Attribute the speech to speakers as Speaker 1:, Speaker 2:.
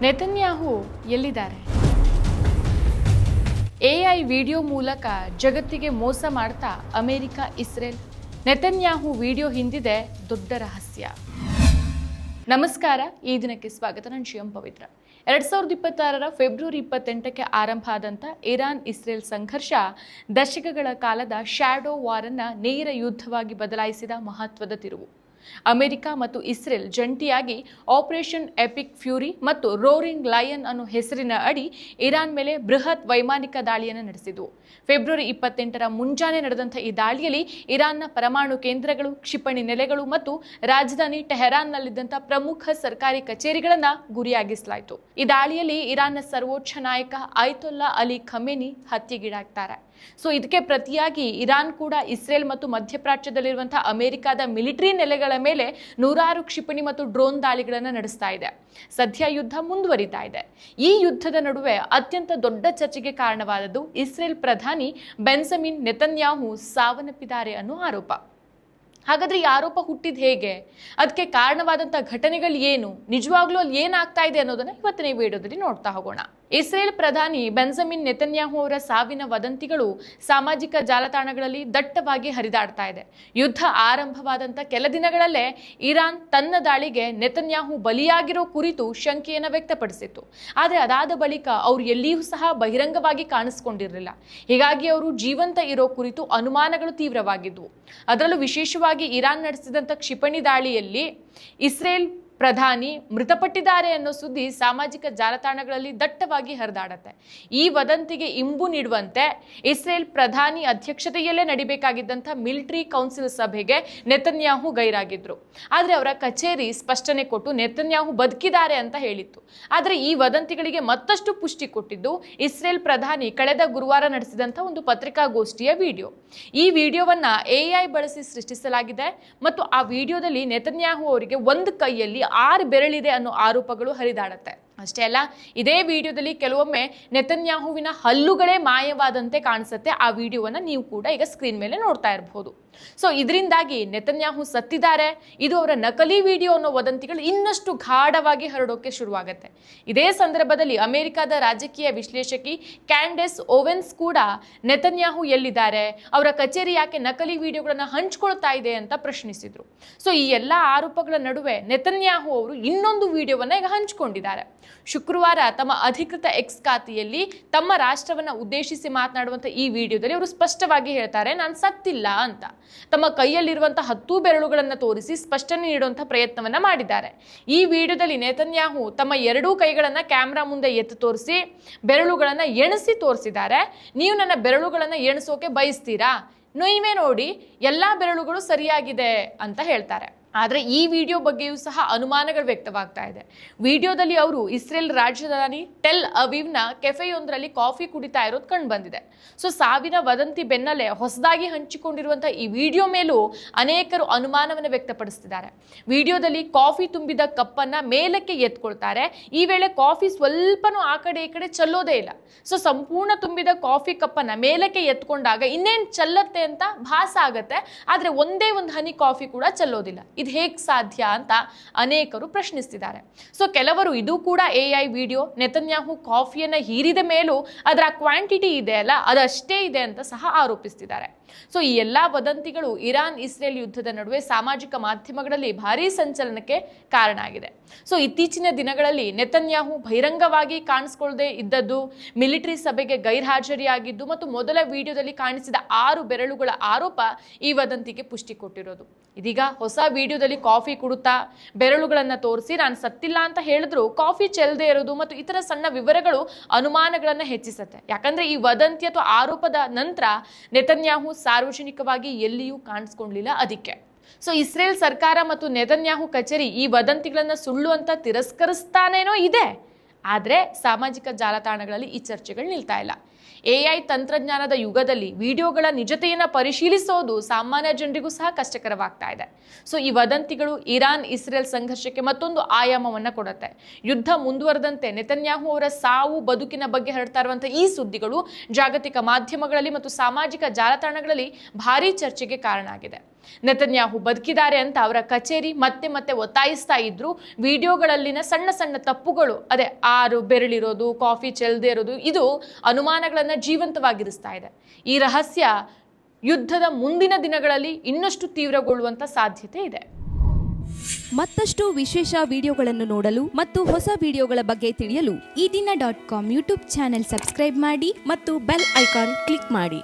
Speaker 1: Netanyahu ಎಲ್ಲಿದ್ದಾರೆ? AI video ಮೂಲಕ ಜಗತ್ತಿಗೆ ಮೋಸ ಮಾಡ್ತಾ ಅಮೆರಿಕ, ಇಸ್ರೇಲ್. ನೆತನ್ಯಾಹು ವಿಡಿಯೋ ಹಿಂದಿದೆ ದೊಡ್ಡ ರಹಸ್ಯ. ನಮಸ್ಕಾರ, ಈ ದಿನಕ್ಕೆ ಸ್ವಾಗತ. ನಾನು ಶಿವಂ ಪವಿತ್ರ. 2026 ಫೆಬ್ರವರಿ 28ಕ್ಕೆ ಆರಂಭ ಆದಂಥ ಇರಾನ್ ಇಸ್ರೇಲ್ ಸಂಘರ್ಷ ದಶಕಗಳ ಕಾಲದ ಶ್ಯಾಡೋ ವಾರ್ ಅನ್ನ ನೇರ ಯುದ್ಧವಾಗಿ ಬದಲಾಯಿಸಿದ ಮಹತ್ವದ ತಿರುವು. ಅಮೆರಿಕ ಮತ್ತು ಇಸ್ರೇಲ್ ಜಂಟಿಯಾಗಿ ಆಪರೇಷನ್ ಎಪಿಕ್ ಫ್ಯೂರಿ ಮತ್ತು ರೋರಿಂಗ್ ಲಯನ್ ಅನ್ನೋ ಹೆಸರಿನ ಅಡಿ ಇರಾನ್ ಮೇಲೆ ಬೃಹತ್ ವೈಮಾನಿಕ ದಾಳಿಯನ್ನು ನಡೆಸಿದವು. ಫೆಬ್ರವರಿ 28ರ ಮುಂಜಾನೆ ನಡೆದಂಥ ಈ ದಾಳಿಯಲ್ಲಿ ಇರಾನ್ನ ಪರಮಾಣು ಕೇಂದ್ರಗಳು, ಕ್ಷಿಪಣಿ ನೆಲೆಗಳು ಮತ್ತು ರಾಜಧಾನಿ ಟೆಹರಾನ್ನಲ್ಲಿದ್ದಂಥ ಪ್ರಮುಖ ಸರ್ಕಾರಿ ಕಚೇರಿಗಳನ್ನು ಗುರಿಯಾಗಿಸಲಾಯಿತು. ಈ ದಾಳಿಯಲ್ಲಿ ಇರಾನ್ನ ಸರ್ವೋಚ್ಚ ನಾಯಕ ಆಯತೊಲ್ಲಾ ಅಲಿ ಖಮೇನಿ ಹತ್ಯೆಗೀಡಾಗ್ತಾರೆ. ಸೊ ಇದಕ್ಕೆ ಪ್ರತಿಯಾಗಿ ಇರಾನ್ ಕೂಡ ಇಸ್ರೇಲ್ ಮತ್ತು ಮಧ್ಯಪ್ರಾಚ್ಯದಲ್ಲಿರುವಂತಹ ಅಮೆರಿಕದ ಮಿಲಿಟರಿ ನೆಲೆಗಳ ಮೇಲೆ ನೂರಾರು ಕ್ಷಿಪಣಿ ಮತ್ತು ಡ್ರೋನ್ ದಾಳಿಗಳನ್ನು ನಡೆಸ್ತಾ ಇದೆ. ಸದ್ಯ ಯುದ್ಧ ಮುಂದುವರಿತಾ ಇದೆ. ಈ ಯುದ್ಧದ ನಡುವೆ ಅತ್ಯಂತ ದೊಡ್ಡ ಚರ್ಚೆಗೆ ಕಾರಣವಾದದ್ದು ಇಸ್ರೇಲ್ ಪ್ರಧಾನಿ ಬೆಂಜಮಿನ್ ನೆತನ್ಯಾಹು ಸಾವನ್ನಪ್ಪಿದ್ದಾರೆ ಅನ್ನೋ ಆರೋಪ. ಹಾಗಾದ್ರೆ ಈ ಆರೋಪ ಹುಟ್ಟಿದ ಹೇಗೆ? ಅದಕ್ಕೆ ಕಾರಣವಾದಂಥ ಘಟನೆಗಳು ಏನು? ನಿಜವಾಗ್ಲೂ ಅಲ್ಲಿ ಏನಾಗ್ತಾ ಇದೆ ಅನ್ನೋದನ್ನ ಇವತ್ತಿನ ಈ ವಿಡಿಯೋದಲ್ಲಿ ನೋಡ್ತಾ ಹೋಗೋಣ. ಇಸ್ರೇಲ್ ಪ್ರಧಾನಿ ಬೆಂಜಮಿನ್ ನೆತನ್ಯಾಹು ಅವರ ಸಾವಿನ ವದಂತಿಗಳು ಸಾಮಾಜಿಕ ಜಾಲತಾಣಗಳಲ್ಲಿ ದಟ್ಟವಾಗಿ ಹರಿದಾಡ್ತಾ ಇದೆ. ಯುದ್ಧ ಆರಂಭವಾದಂಥ ಕೆಲ ದಿನಗಳಲ್ಲೇ ಇರಾನ್ ತನ್ನ ದಾಳಿಗೆ ನೆತನ್ಯಾಹು ಬಲಿಯಾಗಿರೋ ಕುರಿತು ಶಂಕೆಯನ್ನು ವ್ಯಕ್ತಪಡಿಸಿತ್ತು. ಆದರೆ ಅದಾದ ಬಳಿಕ ಅವರು ಎಲ್ಲಿಯೂ ಸಹ ಬಹಿರಂಗವಾಗಿ ಕಾಣಿಸ್ಕೊಂಡಿರಲಿಲ್ಲ. ಹೀಗಾಗಿ ಅವರು ಜೀವಂತ ಇರೋ ಕುರಿತು ಅನುಮಾನಗಳು ತೀವ್ರವಾಗಿದ್ವು. ಅದರಲ್ಲೂ ವಿಶೇಷವಾಗಿ ಇರಾನ್ ನಡೆಸಿದಂಥ ಕ್ಷಿಪಣಿ ದಾಳಿಯಲ್ಲಿ ಇಸ್ರೇಲ್ ಪ್ರಧಾನಿ ಮೃತಪಟ್ಟಿದ್ದಾರೆ ಅನ್ನೋ ಸುದ್ದಿ ಸಾಮಾಜಿಕ ಜಾಲತಾಣಗಳಲ್ಲಿ ದಟ್ಟವಾಗಿ ಹರಿದಾಡತ್ತೆ. ಈ ವದಂತಿಗೆ ಇಂಬು ನೀಡುವಂತೆ ಇಸ್ರೇಲ್ ಪ್ರಧಾನಿ ಅಧ್ಯಕ್ಷತೆಯಲ್ಲೇ ನಡಿಬೇಕಾಗಿದ್ದಂಥ ಮಿಲಿಟರಿ ಕೌನ್ಸಿಲ್ ಸಭೆಗೆ ನೆತನ್ಯಾಹು ಗೈರಾಗಿದ್ರು. ಆದರೆ ಅವರ ಕಚೇರಿ ಸ್ಪಷ್ಟನೆ ಕೊಟ್ಟು ನೆತನ್ಯಾಹು ಬದುಕಿದ್ದಾರೆ ಅಂತ ಹೇಳಿತ್ತು. ಆದರೆ ಈ ವದಂತಿಗಳಿಗೆ ಮತ್ತಷ್ಟು ಪುಷ್ಟಿ ಕೊಟ್ಟಿದ್ದು ಇಸ್ರೇಲ್ ಪ್ರಧಾನಿ ಕಳೆದ ಗುರುವಾರ ನಡೆಸಿದಂಥ ಒಂದು ಪತ್ರಿಕಾಗೋಷ್ಠಿಯ ವಿಡಿಯೋ. ಈ ವಿಡಿಯೋವನ್ನ ಎಐ ಬಳಸಿ ಸೃಷ್ಟಿಸಲಾಗಿದೆ ಮತ್ತು ಆ ವಿಡಿಯೋದಲ್ಲಿ ನೆತನ್ಯಾಹು ಅವರಿಗೆ ಒಂದು ಕೈಯಲ್ಲಿ 6 ಬೆರಳಿದೆ ಅನ್ನೋ ಆರೋಪಗಳು ಹರಿದಾಡತ್ತೆ. ಅಷ್ಟೇ ಅಲ್ಲ, ಇದೇ ವಿಡಿಯೋದಲ್ಲಿ ಕೆಲವೊಮ್ಮೆ ನೆತನ್ಯಾಹುವಿನ ಹಲ್ಲುಗಳೇ ಮಾಯವಾದಂತೆ ಕಾಣಿಸುತ್ತೆ. ಆ ವಿಡಿಯೋವನ್ನ ನೀವು ಕೂಡ ಈಗ ಸ್ಕ್ರೀನ್ ಮೇಲೆ ನೋಡ್ತಾ ಇರಬಹುದು. ಸೊ ಇದರಿಂದಾಗಿ ನೆತನ್ಯಾಹು ಸತ್ತಿದ್ದಾರೆ, ಇದು ಅವರ ನಕಲಿ ವಿಡಿಯೋ ಅನ್ನೋ ವದಂತಿಗಳು ಇನ್ನಷ್ಟು ಗಾಢವಾಗಿ ಹರಡೋಕೆ ಶುರುವಾಗುತ್ತೆ. ಇದೇ ಸಂದರ್ಭದಲ್ಲಿ ಅಮೆರಿಕದ ರಾಜಕೀಯ ವಿಶ್ಲೇಷಕಿ ಕ್ಯಾಂಡೆಸ್ ಓವೆನ್ಸ್ ಕೂಡ ನೆತನ್ಯಾಹು ಎಲ್ಲಿದ್ದಾರೆ, ಅವರ ಕಚೇರಿ ಯಾಕೆ ನಕಲಿ ವಿಡಿಯೋಗಳನ್ನ ಹಂಚ್ಕೊಳ್ತಾ ಇದೆ ಅಂತ ಪ್ರಶ್ನಿಸಿದ್ರು. ಸೊ ಈ ಎಲ್ಲ ಆರೋಪಗಳ ನಡುವೆ ನೆತನ್ಯಾಹು ಅವರು ಇನ್ನೊಂದು ವಿಡಿಯೋವನ್ನ ಈಗ ಹಂಚಿಕೊಂಡಿದ್ದಾರೆ. ಶುಕ್ರವಾರ ತಮ್ಮ ಅಧಿಕೃತ ಎಕ್ಸ್ ಖಾತೆಯಲ್ಲಿ ತಮ್ಮ ರಾಷ್ಟ್ರವನ್ನ ಉದ್ದೇಶಿಸಿ ಮಾತನಾಡುವಂತ ಈ ವಿಡಿಯೋದಲ್ಲಿ ಅವರು ಸ್ಪಷ್ಟವಾಗಿ ಹೇಳ್ತಾರೆ, ನಾನು ಸತ್ತಿಲ್ಲ ಅಂತ. ತಮ್ಮ ಕೈಯಲ್ಲಿರುವಂತಹ 10 ಬೆರಳುಗಳನ್ನ ತೋರಿಸಿ ಸ್ಪಷ್ಟನೆ ನೀಡುವಂತಹ ಪ್ರಯತ್ನವನ್ನ ಮಾಡಿದ್ದಾರೆ. ಈ ವಿಡಿಯೋದಲ್ಲಿ ನೆತನ್ಯಾಹು ತಮ್ಮ 2 ಕೈಗಳನ್ನ ಕ್ಯಾಮ್ರಾ ಮುಂದೆ ಎತ್ತು ತೋರಿಸಿ ಬೆರಳುಗಳನ್ನ ಎಣಿಸಿ ತೋರಿಸಿದ್ದಾರೆ. ನೀವು ನನ್ನ ಬೆರಳುಗಳನ್ನ ಎಣಿಸೋಕೆ ಬಯಸ್ತೀರಾ? ನೀವೇ ನೋಡಿ, ಎಲ್ಲಾ ಬೆರಳುಗಳು ಸರಿಯಾಗಿದೆ ಅಂತ ಹೇಳ್ತಾರೆ. ಆದರೆ ಈ ವಿಡಿಯೋ ಬಗ್ಗೆಯೂ ಸಹ ಅನುಮಾನಗಳು ವ್ಯಕ್ತವಾಗ್ತಾ ಇದೆ. ವಿಡಿಯೋದಲ್ಲಿ ಅವರು ಇಸ್ರೇಲ್ ರಾಜಧಾನಿ ಟೆಲ್ ಅವೀವ್ನ ಕೆಫೆಯೊಂದರಲ್ಲಿ ಕಾಫಿ ಕುಡಿತಾ ಇರೋದು ಕಂಡು ಬಂದಿದೆ. ಸೊ ಸಾವಿನ ವದಂತಿ ಬೆನ್ನಲ್ಲೇ ಹೊಸದಾಗಿ ಹಂಚಿಕೊಂಡಿರುವಂತಹ ಈ ವಿಡಿಯೋ ಮೇಲೂ ಅನೇಕರು ಅನುಮಾನವನ್ನು ವ್ಯಕ್ತಪಡಿಸ್ತಿದ್ದಾರೆ. ವಿಡಿಯೋದಲ್ಲಿ ಕಾಫಿ ತುಂಬಿದ ಕಪ್ಪನ್ನ ಮೇಲಕ್ಕೆ ಎತ್ಕೊಳ್ತಾರೆ. ಈ ವೇಳೆ ಕಾಫಿ ಸ್ವಲ್ಪನೂ ಆ ಕಡೆ ಈ ಕಡೆ ಚೆಲ್ಲೋದೇ ಇಲ್ಲ. ಸೊ ಸಂಪೂರ್ಣ ತುಂಬಿದ ಕಾಫಿ ಕಪ್ಪನ್ನ ಮೇಲಕ್ಕೆ ಎತ್ಕೊಂಡಾಗ ಇನ್ನೇನು ಚೆಲ್ಲತ್ತೆ ಅಂತ ಭಾಸ ಆಗತ್ತೆ, ಆದ್ರೆ ಒಂದೇ ಒಂದು ಹನಿ ಕಾಫಿ ಕೂಡ ಚೆಲ್ಲೋದಿಲ್ಲ. ಇದು ಹೇಗೆ ಸಾಧ್ಯ ಅಂತ ಅನೇಕರು ಪ್ರಶ್ನಿಸ್ತಿದ್ದಾರೆ. ಸೊ ಕೆಲವರು ಇದು ಕೂಡ ಎಐ ವಿಡಿಯೋ, ನೆತನ್ಯಾಹು ಕಾಫಿಯನ್ನ ಹೀರಿದ ಮೇಲೂ ಅದರ ಕ್ವಾಂಟಿಟಿ ಇದೆ ಅಲ್ಲ, ಅದಷ್ಟೇ ಇದೆ ಅಂತ ಸಹ ಆರೋಪಿಸ್ತಿದ್ದಾರೆ. ಸೊ ಈ ಎಲ್ಲಾ ವದಂತಿಗಳು ಇರಾನ್ ಇಸ್ರೇಲ್ ಯುದ್ಧದ ನಡುವೆ ಸಾಮಾಜಿಕ ಮಾಧ್ಯಮಗಳಲ್ಲಿ ಭಾರೀ ಸಂಚಲನಕ್ಕೆ ಕಾರಣ ಆಗಿದೆ. ಸೊ ಇತ್ತೀಚಿನ ದಿನಗಳಲ್ಲಿ ನೆತನ್ಯಾಹು ಬಹಿರಂಗವಾಗಿ ಕಾಣಿಸ್ಕೊಳ್ಳದೆ ಇದ್ದದ್ದು, ಮಿಲಿಟರಿ ಸಭೆಗೆ ಗೈರ್ಹಾಜರಿಯಾಗಿದ್ದು ಮತ್ತು ಮೊದಲ ವಿಡಿಯೋದಲ್ಲಿ ಕಾಣಿಸಿದ 6 ಬೆರಳುಗಳ ಆರೋಪ ಈ ವದಂತಿಗೆ ಪುಷ್ಟಿ ಕೊಟ್ಟಿರೋದು. ಇದೀಗ ಹೊಸ ವಿಡಿಯೋದಲ್ಲಿ ಕಾಫಿ ಕುಡುತ್ತಾ ಬೆರಳುಗಳನ್ನ ತೋರಿಸಿ ನಾನು ಸತ್ತಿಲ್ಲ ಅಂತ ಹೇಳಿದ್ರು ಕಾಫಿ ಚೆಲ್ಲದೆ ಇರೋದು ಮತ್ತು ಇತರ ಸಣ್ಣ ವಿವರಗಳು ಅನುಮಾನಗಳನ್ನ ಹೆಚ್ಚಿಸುತ್ತೆ. ಯಾಕಂದ್ರೆ ಈ ವದಂತಿ ಅಥವಾ ಆರೋಪದ ನಂತರ ನೆತನ್ಯಾಹು ಸಾರ್ವಜನಿಕವಾಗಿ ಎಲ್ಲಿಯೂ ಕಾಣಿಸ್ಕೊಳ್ಳಲಿಲ್ಲ. ಅದಕ್ಕೆ ಸೊ ಇಸ್ರೇಲ್ ಸರ್ಕಾರ ಮತ್ತು ನೆತನ್ಯಾಹು ಕಚೇರಿ ಈ ವದಂತಿಗಳನ್ನ ಸುಳ್ಳು ಅಂತ ತಿರಸ್ಕರಿಸ್ತಾನೇನೋ ಇದೆ. ಆದರೆ ಸಾಮಾಜಿಕ ಜಾಲತಾಣಗಳಲ್ಲಿ ಈ ಚರ್ಚೆಗಳು ನಿಲ್ತಾ ಇಲ್ಲ. AI ತಂತ್ರಜ್ಞಾನದ ಯುಗದಲ್ಲಿ ವಿಡಿಯೋಗಳ ನಿಜತೆಯನ್ನು ಪರಿಶೀಲಿಸೋದು ಸಾಮಾನ್ಯ ಜನರಿಗೂ ಸಹ ಕಷ್ಟಕರವಾಗ್ತಾ ಇದೆ. ಸೊ ಈ ವದಂತಿಗಳು ಇರಾನ್ ಇಸ್ರೇಲ್ ಸಂಘರ್ಷಕ್ಕೆ ಮತ್ತೊಂದು ಆಯಾಮವನ್ನು ಕೊಡುತ್ತೆ. ಯುದ್ಧ ಮುಂದುವರೆದಂತೆ ನೆತನ್ಯಾಹು ಅವರ ಸಾವು ಬದುಕಿನ ಬಗ್ಗೆ ಹರಡ್ತಾ ಇರುವಂತಹ ಈ ಸುದ್ದಿಗಳು ಜಾಗತಿಕ ಮಾಧ್ಯಮಗಳಲ್ಲಿ ಮತ್ತು ಸಾಮಾಜಿಕ ಜಾಲತಾಣಗಳಲ್ಲಿ ಭಾರೀ ಚರ್ಚೆಗೆ ಕಾರಣ ಆಗಿದೆ. ನೆತನ್ಯಾಹು ಬದುಕಿದ್ದಾರೆ ಅಂತ ಅವರ ಕಚೇರಿ ಮತ್ತೆ ಮತ್ತೆ ಒತ್ತಾಯಿಸ್ತಾ ಇದ್ರು. ವಿಡಿಯೋಗಳಲ್ಲಿನ ಸಣ್ಣ ಸಣ್ಣ ತಪ್ಪುಗಳು, ಅದೇ 6 ಬೆರಳಿರೋದು, ಕಾಫಿ ಚೆಲ್ಲದೆ ಇರೋದು, ಇದು ಅನುಮಾನಗಳನ್ನ ಜೀವಂತವಾಗಿರಿಸ್ತಾ ಇದೆ. ಈ ರಹಸ್ಯ ಯುದ್ಧದ ಮುಂದಿನ ದಿನಗಳಲ್ಲಿ ಇನ್ನಷ್ಟು ತೀವ್ರಗೊಳ್ಳುವಂತ ಸಾಧ್ಯತೆ ಇದೆ.
Speaker 2: ಮತ್ತಷ್ಟು ವಿಶೇಷ ವಿಡಿಯೋಗಳನ್ನು ನೋಡಲು ಮತ್ತು ಹೊಸ ವಿಡಿಯೋಗಳ ಬಗ್ಗೆ ತಿಳಿಯಲು
Speaker 3: ಈ ದಿನ .com ಯೂಟ್ಯೂಬ್ ಚಾನೆಲ್ ಸಬ್ಸ್ಕ್ರೈಬ್ ಮಾಡಿ
Speaker 2: ಮತ್ತು ಬೆಲ್ ಐಕಾನ್ ಕ್ಲಿಕ್ ಮಾಡಿ.